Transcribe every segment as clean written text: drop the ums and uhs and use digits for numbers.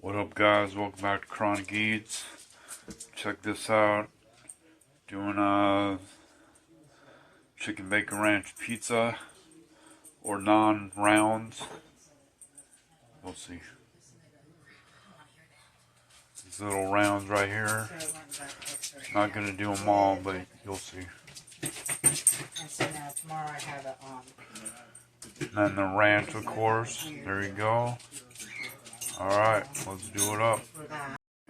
What up, guys? Welcome back to Chronic Eats. Check this out. Doing a chicken bacon ranch pizza or non-rounds. We'll see. These little rounds right here. Not gonna do them all, but you'll see. And so now tomorrow I have it on. And then the ranch, of course. There you go. Alright, let's do it up.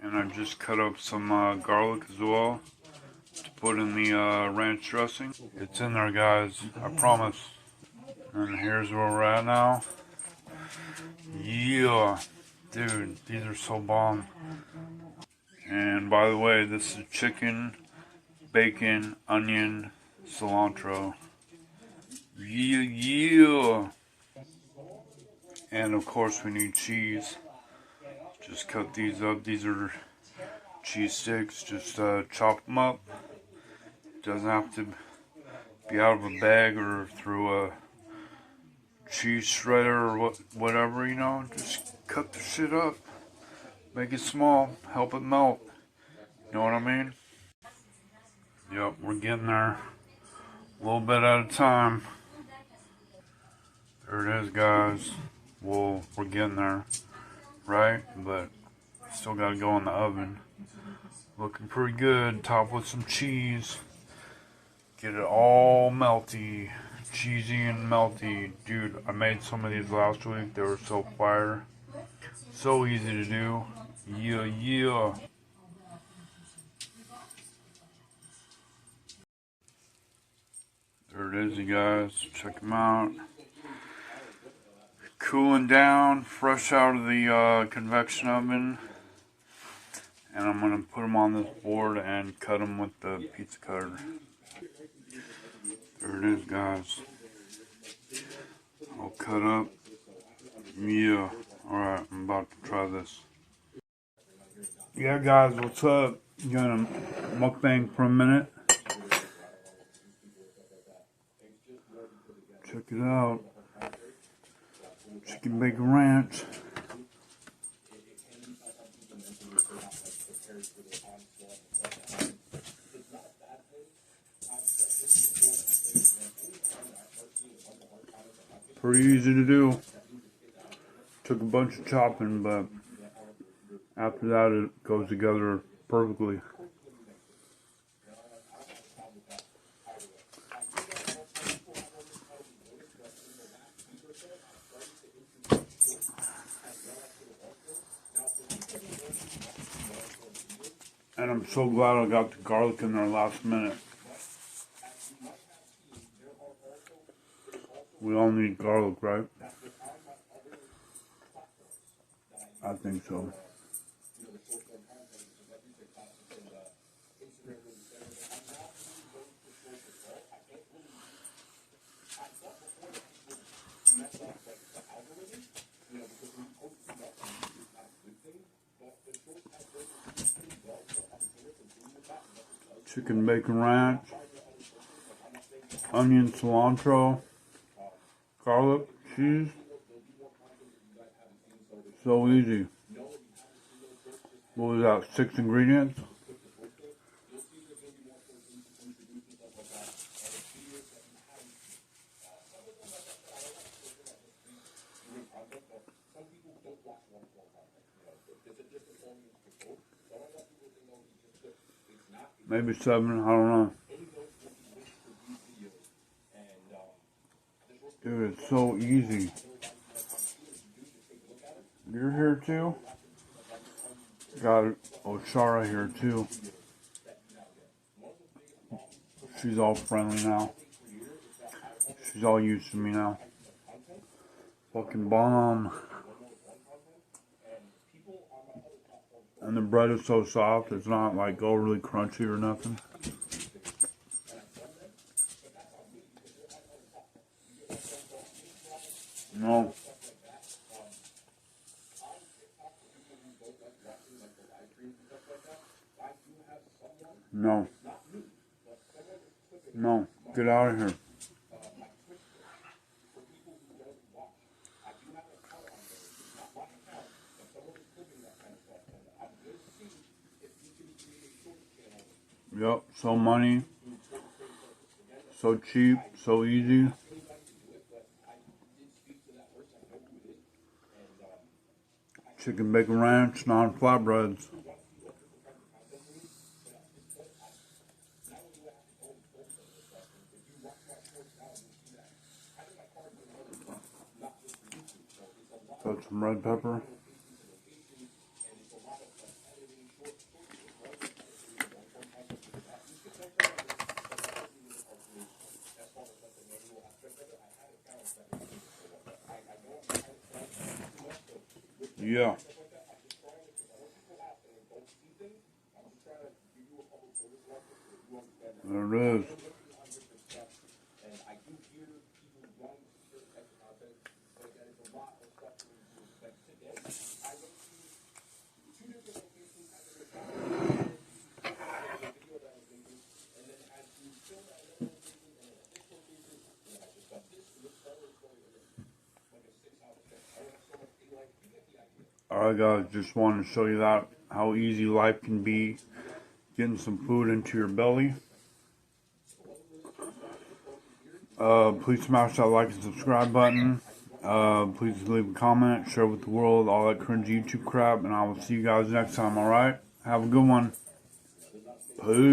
And I just cut up some garlic as well to put in the ranch dressing. It's in there, guys. I promise. And here's where we're at now. Yeah. Dude, these are so bomb. And by the way, this is chicken, bacon, onion, cilantro. Yeah. And of course we need cheese. Just cut these up. These are cheese sticks. Just chop them up. Doesn't have to be out of a bag or through a cheese shredder or whatever, you know. Just cut the shit up. Make it small. Help it melt. You know what I mean? Yep, we're getting there. A little bit at a time. There it is, guys. Well, we're getting there. Right? But still gotta go in the oven. Looking pretty good. Top with some cheese. Get it all melty. Cheesy and melty. Dude, I made some of these last week. They were so fire. So easy to do. Yeah. There it is, you guys. Check them out. Cooling down, fresh out of the convection oven. And I'm going to put them on this board and cut them with the pizza cutter. There it is, guys. All cut up. Yeah. Alright, I'm about to try this. Yeah, guys, what's up? Gonna mukbang for a minute. Check it out. Chicken bacon ranch. Pretty easy to do. Took a bunch of chopping, but after that it goes together perfectly. And I'm so glad I got the garlic in there last minute. We all need garlic, right? I think so. Chicken bacon ranch, onion, cilantro, garlic, cheese. So easy. What was that, 6 ingredients? Maybe 7, I don't know. Dude, it's so easy. You're here too? Got Oshara here too. She's all friendly now. She's all used to me now. Fucking bomb. And the bread is so soft, it's not like overly crunchy or nothing. No. No. No. Get out of here. Yep, so money, so cheap, so easy. Chicken bacon ranch, non-flatbreads. Got some red pepper. Yeah. There it is. Alright guys, just wanted to show you that, how easy life can be getting some food into your belly. Please smash that like and subscribe button. Please leave a comment, share with the world, all that cringy YouTube crap, and I will see you guys next time, alright? Have a good one. Peace.